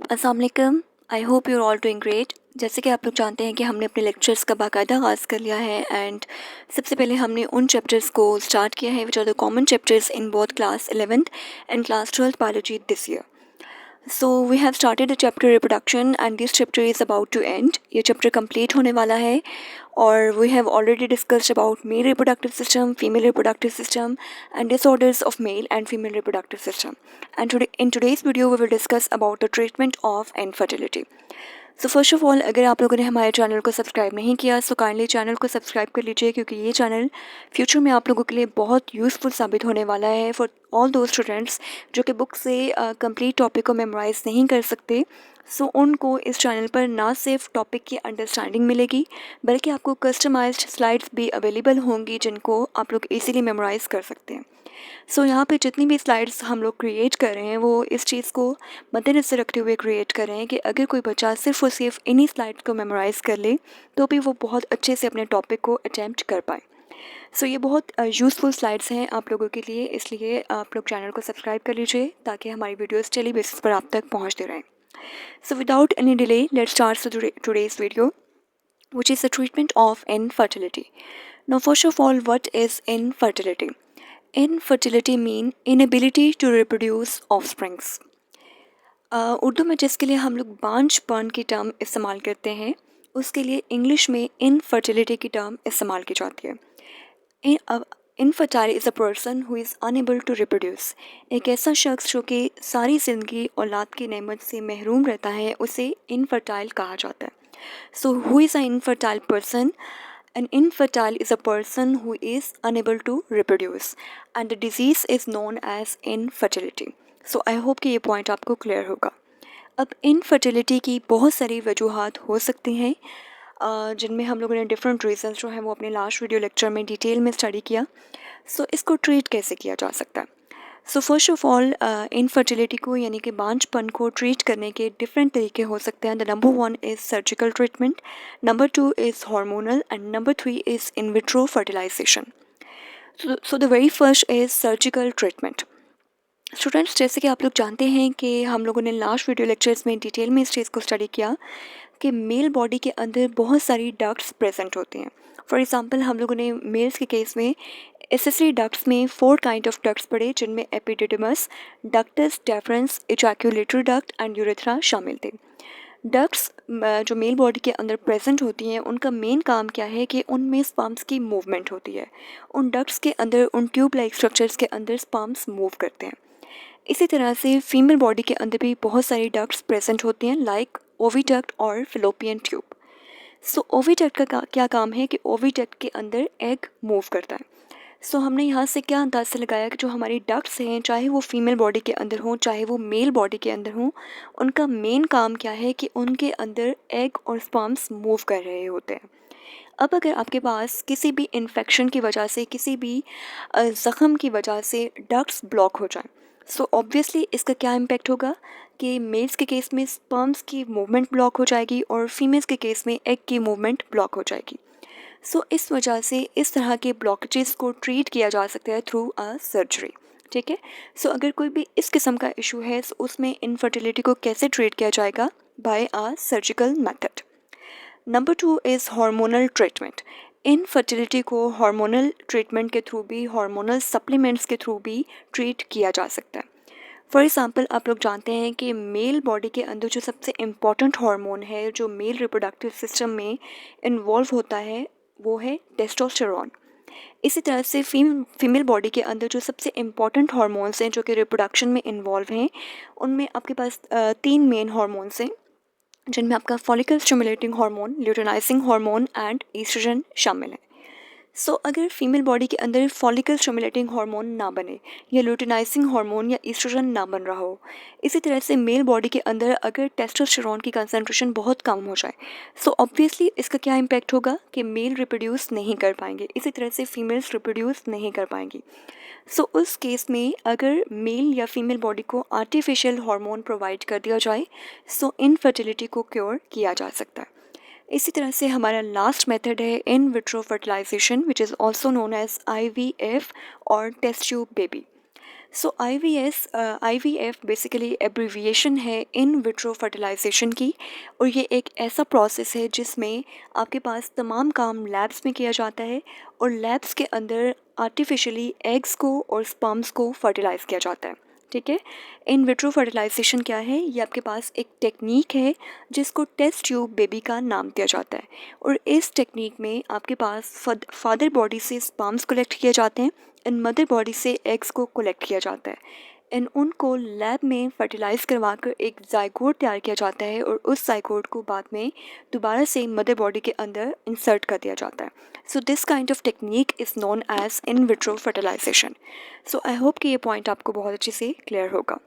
अस्सलाम वालेकुम। I hope you're all doing great. जैसे कि आप लोग जानते हैं कि हमने अपने लेक्चर्स का बाकायदा आगाज़ कर लिया है एंड सबसे पहले हमने उन चैप्टर्स को स्टार्ट किया है which are the common chapters in both class 11th and class 12th biology this year. So we have started the chapter reproduction and this chapter is about to end. ये chapter complete होने वाला है और we have already discussed about male reproductive system, female reproductive system and disorders of male and female reproductive system. And in today's video we will discuss about the treatment of infertility. So first of all अगर आप लोगों ने हमारे channel को subscribe नहीं किया so kindly channel को subscribe कर लीजिए क्योंकि ये चैनल फ्यूचर में आप लोगों के लिए बहुत यूज़फुल साबित होने वाला है फॉर ऑल दो स्टूडेंट्स जो कि बुक से कंप्लीट टॉपिक को मेमोराइज़ नहीं कर सकते. सो उनको इस चैनल पर ना सिर्फ टॉपिक की अंडरस्टैंडिंग मिलेगी बल्कि आपको कस्टमाइज्ड स्लाइड्स भी अवेलेबल होंगी जिनको आप लोग इजीली मेमोराइज़ कर सकते हैं. सो यहाँ पे जितनी भी स्लाइड्स हम लोग क्रिएट कर रहे हैं वो इस चीज़ को मद्देनज़र रखते हुए क्रिएट कर रहे हैं कि अगर कोई बच्चा सिर्फ और सिर्फ इन्हीं स्लाइड्स को मेमोराइज़ कर ले तो भी वो बहुत अच्छे से अपने टॉपिक को अटैम्प्ट कर पाए. सो ये बहुत यूज़फुल स्लाइड्स हैं आप लोगों के लिए, इसलिए आप लोग चैनल को सब्सक्राइब कर लीजिए ताकि हमारी वीडियोज़ डेली बेसिस पर आप तक पहुँचते रहें. So without any delay let's start today's video, which is the treatment of infertility. Now first of all, what is infertility? Infertility mean inability to reproduce offsprings. Urdu में जिसके लिए हम लोग बांझपन की टर्म इस्तेमाल करते हैं उसके लिए इंग्लिश में इनफर्टिलिटी की टर्म इस्तेमाल की जाती है. Infertile is a person who is unable to reproduce. एक ऐसा शख्स जो कि सारी ज़िंदगी औलाद की नेमत से महरूम रहता है उसे इनफर्टाइल कहा जाता है. So who is a infertile person? An infertile is a person who is unable to reproduce and the disease is known as infertility. So I hope कि ये पॉइंट आपको क्लियर होगा. अब इनफर्टिलिटी की बहुत सारी वजूहात हो सकती हैं जिनमें हम लोगों ने डिफरेंट रीजंस जो हैं वो अपने लास्ट वीडियो लेक्चर में डिटेल में स्टडी किया. सो इसको ट्रीट कैसे किया जा सकता है. So first of all infertility को यानी कि बांझपन को ट्रीट करने के डिफरेंट तरीके हो सकते हैं. The number 1 is surgical treatment, number 2 is hormonal and number 3 is in vitro fertilisation. So the very first is surgical treatment. Students जैसे कि आप लोग जानते हैं कि हम लोगों ने लास्ट वीडियो लेक्चर्स में डिटेल में इस चीज़ को स्टडी किया कि मेल बॉडी के अंदर बहुत सारी डक्ट्स प्रेजेंट होती हैं. फॉर एग्जांपल हम लोगों ने मेल्स के केस में एसेसरी डक्ट्स में 4 काइंड ऑफ डक्ट्स पढ़े जिनमें epididymis, ductus deference, ejaculatory duct and urethra शामिल थे. डक्ट्स जो मेल बॉडी के अंदर प्रेजेंट होती हैं उनका मेन काम क्या है कि उनमें स्पर्म्स की मूवमेंट होती है. उन डक्ट्स के अंदर उन ट्यूब लाइक स्ट्रक्चर्स के अंदर स्पर्म्स मूव करते हैं. इसी तरह से फीमेल बॉडी के अंदर भी बहुत सारी डक्ट्स प्रेजेंट होती हैं लाइक ओविडक्ट और फिलोपियन ट्यूब. सो ओविडक्ट का क्या काम है कि ओविडक्ट के अंदर एग मूव करता है. सो हमने यहाँ से क्या अंदाज़ा लगाया कि जो हमारी डक्ट्स हैं चाहे वो फीमेल बॉडी के अंदर हों चाहे वो मेल बॉडी के अंदर हों उनका मेन काम क्या है कि उनके अंदर एग और स्पर्म्स मूव कर रहे होते हैं. अब अगर आपके पास किसी भी इन्फेक्शन की वजह से किसी भी ज़ख़म की वजह से डक्ट्स ब्लॉक हो जाएं सो ऑब्वियसली इसका क्या इम्पेक्ट होगा कि मेल्स के केस में स्पर्म्स की मूवमेंट ब्लॉक हो जाएगी और फीमेल्स के केस में एग की मूवमेंट ब्लॉक हो जाएगी. सो इस वजह से इस तरह के ब्लॉकेजेस को ट्रीट किया जा सकता है थ्रू अ सर्जरी. ठीक है. सो अगर कोई भी इस किस्म का इशू है तो उसमें इनफर्टिलिटी को कैसे ट्रीट किया जाएगा? By a surgical method. Number 2 is hormonal treatment. Infertility को हार्मोनल ट्रीटमेंट के थ्रू भी हार्मोनल सप्लीमेंट्स के थ्रू भी ट्रीट किया जा सकता है. फॉर एग्ज़ाम्पल आप लोग जानते हैं कि मेल बॉडी के अंदर जो सबसे इम्पॉर्टेंट हार्मोन है जो मेल रिप्रोडक्टिव सिस्टम में इन्वॉल्व होता है वो है टेस्टोस्टेरोन. इसी तरह से फीमेल बॉडी के अंदर जो सबसे इम्पॉर्टेंट हार्मोन्स हैं जो कि रिप्रोडक्शन में इन्वॉल्व हैं उनमें आपके पास 3 मेन हार्मोन्स हैं जिनमें आपका follicle stimulating hormone, luteinising hormone and oestrogen शामिल है. सो अगर फीमेल बॉडी के अंदर फॉलिकल स्टिमुलेटिंग हार्मोन ना बने या ल्यूटेनाइजिंग हार्मोन या ईस्ट्रोजन ना बन रहा हो, इसी तरह से मेल बॉडी के अंदर अगर टेस्टोस्टेरोन की कंसंट्रेशन बहुत कम हो जाए सो ऑब्वियसली इसका क्या इम्पैक्ट होगा कि मेल रिप्रोड्यूस नहीं कर पाएंगे, इसी तरह से फीमेल्स रिप्रोड्यूस नहीं कर पाएंगी. सो उस केस में अगर मेल या फीमेल बॉडी को आर्टिफिशियल हार्मोन प्रोवाइड कर दिया जाए सो इनफर्टिलिटी को क्योर किया जा सकता है. इसी तरह से हमारा लास्ट मेथड है in vitro fertilisation which is also known as IVF और test tube baby. So IVF basically abbreviation है इन विट्रो फर्टिलाइजेशन की, और ये एक ऐसा प्रोसेस है जिसमें आपके पास तमाम काम लैब्स में किया जाता है और लैब्स के अंदर आर्टिफिशियली एग्स को और स्पर्म्स को फर्टिलाइज़ किया जाता है। ठीक है, इन विट्रो फर्टिलाइजेशन क्या है, ये आपके पास एक टेक्निक है जिसको टेस्ट ट्यूब बेबी का नाम दिया जाता है। और इस टेक्निक में आपके पास फादर बॉडी से स्पर्म्स कलेक्ट किए जाते हैं एंड मदर बॉडी से एग्स को कलेक्ट किया जाता है एंड उनको लैब में फर्टिलाइज़ करवाकर एक जाइगोट तैयार किया जाता है और उस जाइगोट को बाद में दोबारा से मदर बॉडी के अंदर इंसर्ट कर दिया जाता है। So this kind of technique is known as in vitro fertilisation. So I hope कि ये पॉइंट आपको बहुत अच्छे से क्लियर होगा।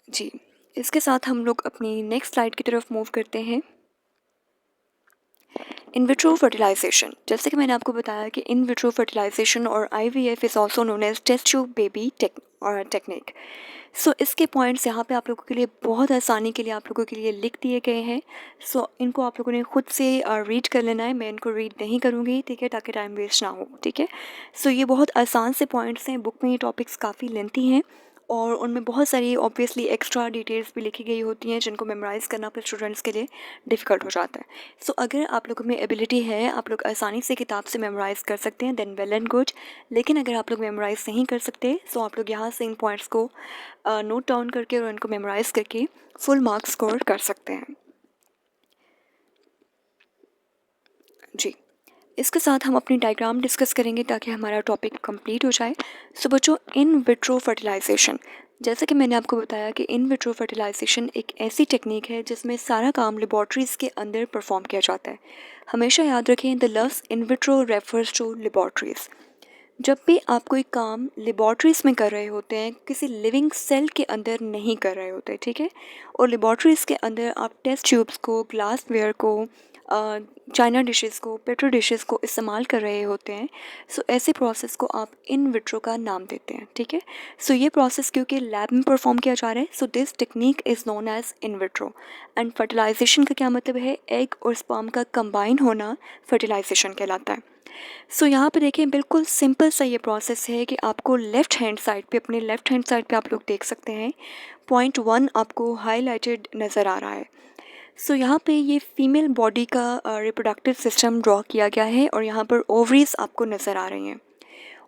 जी, इसके साथ हम लोग अपनी नेक्स्ट स्लाइड की तरफ मूव करते हैं। इन विट्रो फर्टिलाइजेशन, जैसे कि मैंने आपको बताया कि इन विट्रो फर्टिलाइजेशन और IVF is also known as test tube baby technique. So इसके पॉइंट्स यहाँ पे आप लोगों के लिए बहुत आसानी के लिए आप लोगों के लिए लिख दिए गए हैं। सो इनको आप लोगों ने खुद से रीड कर लेना है, मैं इनको रीड नहीं करूँगी, ठीक है, ताकि टाइम वेस्ट ना हो। ठीक है, सो ये बहुत आसान से पॉइंट्स हैं, बुक में ये टॉपिक्स काफ़ी लेंथी हैं और उनमें बहुत सारी ऑब्वियसली एक्स्ट्रा डिटेल्स भी लिखी गई होती हैं जिनको मेमोराइज़ करना अपने स्टूडेंट्स के लिए डिफ़िकल्ट हो जाता है। सो अगर आप लोगों में एबिलिटी है, आप लोग आसानी से किताब से मेमोराइज़ कर सकते हैं, देन वेल एंड गुड। लेकिन अगर आप लोग मेमोराइज़ नहीं कर सकते, सो आप लोग यहाँ से इन पॉइंट्स को नोट डाउन करके और उनको मेमोराइज़ करके फुल मार्क्स स्कोर कर सकते हैं। जी, इसके साथ हम अपनी डायग्राम डिस्कस करेंगे ताकि हमारा टॉपिक कंप्लीट हो जाए। सो बच्चों, इन विट्रो फर्टिलाइजेशन, जैसे कि मैंने आपको बताया कि इन विट्रो फर्टिलाइजेशन एक ऐसी टेक्निक है जिसमें सारा काम लेबॉर्ट्रीज़ के अंदर परफॉर्म किया जाता है। हमेशा याद रखें, द लफ्ज़ in vitro refers to laboratories. जब भी आप कोई काम लेबॉर्ट्रीज़ में कर रहे होते हैं, किसी लिविंग सेल के अंदर नहीं कर रहे होते, ठीक है, और लेबॉर्ट्रीज़ के अंदर आप टेस्ट ट्यूब्स को, ग्लासवेयर को, चाइना डिशेस को, पेट्रो डिशेस को इस्तेमाल कर रहे होते हैं। सो ऐसे प्रोसेस को आप इन विट्रो का नाम देते हैं। ठीक है, सो ये प्रोसेस क्योंकि लैब में परफॉर्म किया जा रहा है, so this technique is known as in vitro. And fertilisation का क्या मतलब है, एग और स्पर्म का कंबाइन होना फर्टिलाइजेशन कहलाता है। सो यहाँ पे देखिए, बिल्कुल सिंपल सा ये प्रोसेस है कि आपको लेफ़्ट हैंड साइड पे, अपने लेफ़्ट हैंड साइड पे आप लोग देख सकते हैं, पॉइंट 1 आपको हाईलाइटेड नज़र आ रहा है। सो यहाँ पे ये फीमेल बॉडी का रिप्रोडक्टिव सिस्टम ड्रॉ किया गया है और यहाँ पर ओवरीज आपको नज़र आ रही हैं।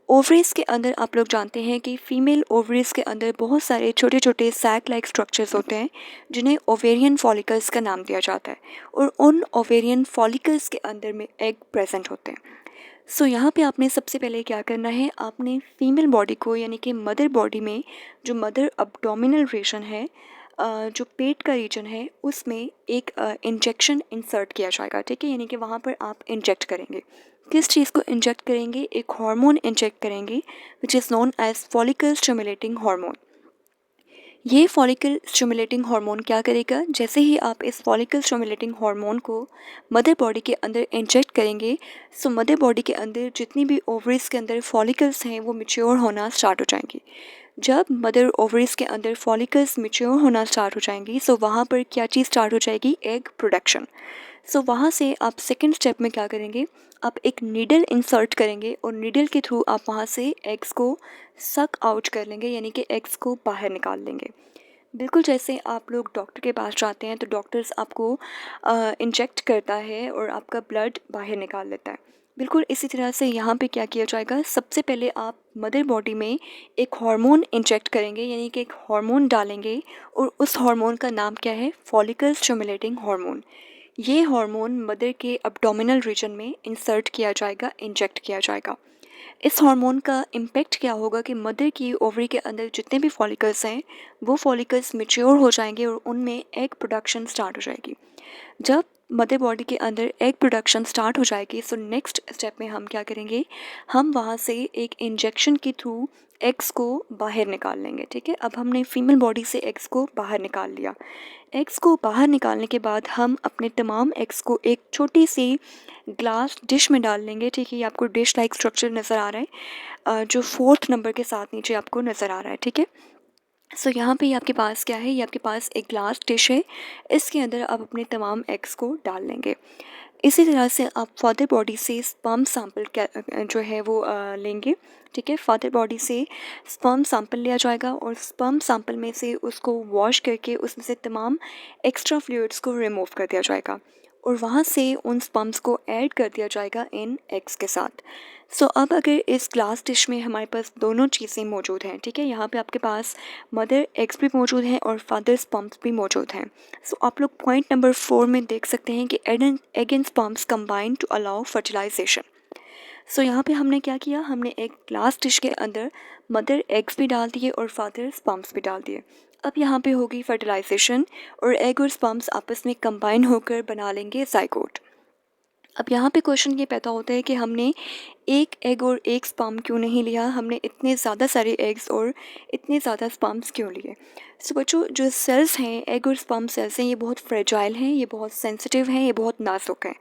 ओवरीज के अंदर आप लोग जानते हैं कि फ़ीमेल ओवरीज के अंदर बहुत सारे छोटे छोटे सैक लाइक स्ट्रक्चर्स होते हैं जिन्हें ओवेरियन फॉलिकल्स का नाम दिया जाता है, और उन ओवेरियन फॉलिकल्स के अंदर में एग प्रेजेंट होते हैं। सो यहाँ पे आपने सबसे पहले क्या करना है, आपने फीमेल बॉडी को, यानी कि मदर बॉडी में जो मदर अब्डोमिनल रीजन है, जो पेट का रीजन है, उसमें एक इंजेक्शन इंसर्ट किया जाएगा। ठीक है, यानी कि वहाँ पर आप इंजेक्ट करेंगे। किस चीज़ को इंजेक्ट करेंगे, एक हार्मोन इंजेक्ट करेंगे which is known as follicle stimulating hormone. ये फॉलिकल स्टिमुलेटिंग हार्मोन क्या करेगा, जैसे ही आप इस फॉलिकल स्टिमुलेटिंग हार्मोन को मदर बॉडी के अंदर इंजेक्ट करेंगे, सो मदर बॉडी के अंदर जितनी भी ओवरीज के अंदर फॉलिकल्स हैं वो मैच्योर होना स्टार्ट हो जाएंगी। जब मदर ओवरीज के अंदर फॉलिकल्स मैच्योर होना स्टार्ट हो जाएंगी, सो वहाँ पर क्या चीज़ स्टार्ट हो जाएगी, एग प्रोडक्शन। सो वहाँ से आप सेकेंड स्टेप में क्या करेंगे, आप एक नीडल इंसर्ट करेंगे और नीडल के थ्रू आप वहाँ से एग्स को सक आउट कर लेंगे, यानी कि एग्स को बाहर निकाल लेंगे। बिल्कुल जैसे आप लोग डॉक्टर के पास जाते हैं तो डॉक्टर्स आपको इंजेक्ट करता है और आपका ब्लड बाहर निकाल लेता है, बिल्कुल इसी तरह से यहाँ पे क्या किया जाएगा, सबसे पहले आप मदर बॉडी में एक हार्मोन इंजेक्ट करेंगे, यानी कि एक हार्मोन डालेंगे, और उस हार्मोन का नाम क्या है, फॉलिकल स्टिमुलेटिंग हार्मोन। ये हार्मोन मदर के अब्डोमिनल रीजन में इंसर्ट किया जाएगा, इंजेक्ट किया जाएगा। इस हार्मोन का इम्पैक्ट क्या होगा कि मदर की ओवरी के अंदर जितने भी फॉलिकल्स हैं वो फॉलिकल्स मैच्योर हो जाएंगे और उनमें एग प्रोडक्शन स्टार्ट हो जाएगी। जब मदर बॉडी के अंदर एग प्रोडक्शन स्टार्ट हो जाएगी, सो नेक्स्ट स्टेप में हम क्या करेंगे, हम वहाँ से एक इंजेक्शन के थ्रू एग्स को बाहर निकाल लेंगे। ठीक है, अब हमने फीमेल बॉडी से एग्स को बाहर निकाल लिया। एग्स को बाहर निकालने के बाद हम अपने तमाम एग्स को एक छोटी सी ग्लास डिश में डाल लेंगे। ठीक है, ये आपको डिश लाइक स्ट्रक्चर नज़र आ रहा है, जो 4th नंबर के साथ नीचे आपको नज़र आ रहा है। ठीक है, सो यहाँ पे आपके पास क्या है, ये आपके पास एक ग्लास डिश है, इसके अंदर आप अपने तमाम एग्स को डाल लेंगे। इसी तरह से आप फादर बॉडी से स्पर्म सैंपल जो है वो लेंगे, ठीक है। फादर बॉडी से स्पर्म सैंपल लिया जाएगा और स्पर्म सैंपल में से उसको वॉश करके उसमें से तमाम एक्स्ट्रा फ्लूइड्स को रिमूव कर दिया जाएगा और वहाँ से उन स्पर्म्स को ऐड कर दिया जाएगा इन एग्स के साथ। सो अब अगर इस ग्लास डिश में हमारे पास दोनों चीज़ें मौजूद हैं, ठीक है, यहाँ पे आपके पास मदर एग्स भी मौजूद हैं और फादर स्पर्म्स भी मौजूद हैं। सो आप लोग पॉइंट नंबर 4 में देख सकते हैं कि egg and sperms combine to allow fertilisation. So यहाँ पे हमने क्या किया, हमने एक ग्लास डिश के अंदर मदर एग्स भी डाल दिए और फादर स्पर्म्स भी डाल दिए। अब यहाँ पे होगी फर्टिलाइजेशन और एग और स्पर्म्स आपस में कंबाइन होकर बना लेंगे जाइगोट। अब यहाँ पे क्वेश्चन ये पैदा होता है कि हमने एक एग और एक स्पर्म क्यों नहीं लिया, हमने इतने ज़्यादा सारे एग्स और इतने ज़्यादा स्पर्म्स क्यों लिए। सो बच्चों, जो सेल्स हैं, एग और स्पर्म सेल्स हैं, ये बहुत फ्रेजाइल हैं, ये बहुत सेंसिटिव हैं, ये बहुत नाजुक हैं।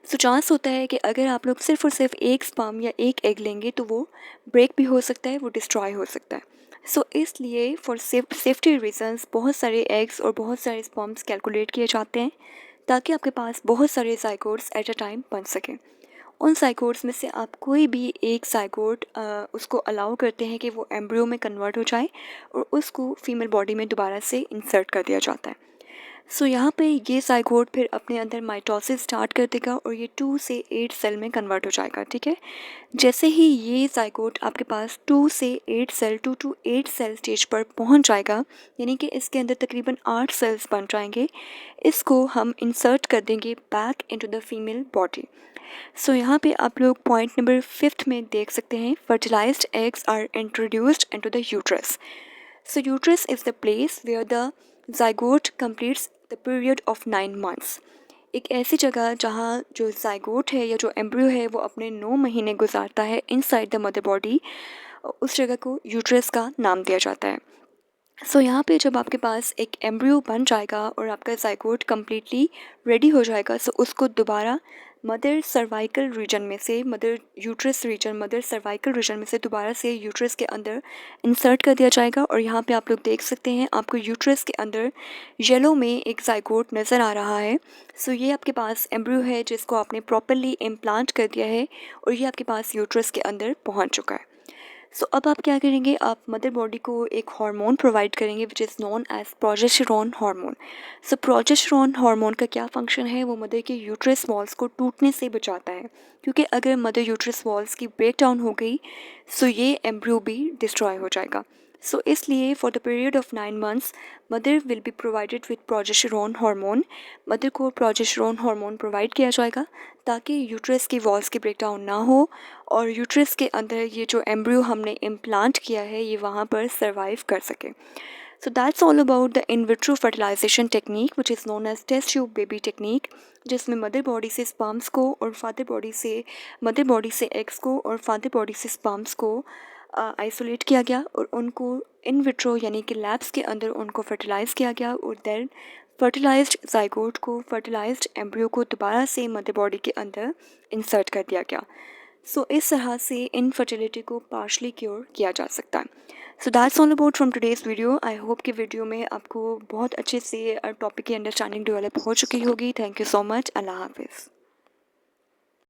सो चांस होता है कि अगर आप लोग सिर्फ और सिर्फ एक स्पर्म या एक एग लेंगे तो वो ब्रेक भी हो सकता है, वो डिस्ट्रॉय हो सकता है। सो इसलिए फॉर सेफ्टी रीजंस बहुत सारे एग्स और बहुत सारे स्पर्म्स कैलकुलेट किए जाते हैं ताकि आपके पास बहुत सारे जाइगोट्स एट अ टाइम बन सकें। उन जाइगोट्स में से आप कोई भी एक जाइगोट उसको अलाउ करते हैं कि वो एम्ब्रियो में कन्वर्ट हो जाए और उसको फीमेल बॉडी में दोबारा से इंसर्ट कर दिया जाता है। सो यहाँ पे ये जाइगोट फिर अपने अंदर माइटोसिस स्टार्ट कर देगा और ये 2 से 8 सेल में कन्वर्ट हो जाएगा, ठीक है। जैसे ही ये जाइगोट आपके पास 2 से 8 सेल 2 टू 8 सेल स्टेज पर पहुँच जाएगा, यानी कि इसके अंदर तकरीबन 8 सेल्स बन जाएंगे, इसको हम इंसर्ट कर देंगे back into the female body. So यहाँ पे आप लोग पॉइंट नंबर 5 में देख सकते हैं, fertilised eggs are introduced into the uterus. So uterus is the place where the zygote completes the period of 9 months. एक ऐसी जगह जहाँ जो जाइगोट है या जो एम्ब्रियो है वो अपने 9 महीने गुजारता है इनसाइड द मदर बॉडी, उस जगह को यूट्रस का नाम दिया जाता है। सो यहाँ पे जब आपके पास एक एम्ब्रियो बन जाएगा और आपका जाइगोट कम्प्लीटली रेडी हो जाएगा, सो उसको दोबारा मदर सर्वाइकल रीजन में से, मदर सर्वाइकल रीजन में से दोबारा से यूट्रस के अंदर इंसर्ट कर दिया जाएगा। और यहाँ पे आप लोग देख सकते हैं, आपको यूट्रस के अंदर येलो में एक जाइगोट नज़र आ रहा है। सो ये आपके पास एम्ब्रियो है जिसको आपने प्रॉपरली इम्प्लांट कर दिया है और ये आपके पास यूट्रस के अंदर पहुँच चुका है। सो अब आप क्या करेंगे, आप मदर बॉडी को एक हार्मोन प्रोवाइड करेंगे which is known as progesterone hormone. So progesterone hormone का क्या फंक्शन है, वो मदर के यूट्रस वॉल्स को टूटने से बचाता है, क्योंकि अगर मदर यूट्रस वॉल्स की ब्रेक डाउन हो गई सो ये एम्ब्रियो भी डिस्ट्रॉय हो जाएगा। सो इसलिए for the period of 9 months mother will be provided with progesterone hormone. Mother को प्रोजेस्टेरोन हार्मोन प्रोवाइड किया जाएगा ताकि यूट्रस की वॉल्स की ब्रेकडाउन ना हो और यूट्रस के अंदर ये जो एम्ब्रियो हमने इम्प्लांट किया है ये वहाँ पर सर्वाइव कर सके। So that's all about the in vitro fertilisation technique which is known as test tube baby technique, जिसमें मदर बॉडी से स्पर्म्स को और मदर बॉडी से एग्स को और फादर बॉडी से स्पर्म्स को आइसोलेट किया गया और उनको इन विट्रो यानी कि लैब्स के अंदर उनको फर्टिलाइज़ किया गया और देन फर्टिलाइज्ड जाइगोट को, फर्टिलाइज्ड एम्ब्रियो को दोबारा से मदर बॉडी के अंदर इंसर्ट कर दिया गया। सो इस तरह से इनफर्टिलिटी को पार्शली क्योर किया जा सकता है। सो that's all about from today's video. I hope कि वीडियो में आपको बहुत अच्छे से टॉपिक की अंडरस्टैंडिंग डेवलप हो चुकी होगी। Thank you so much. अल्लाह हाफिज़।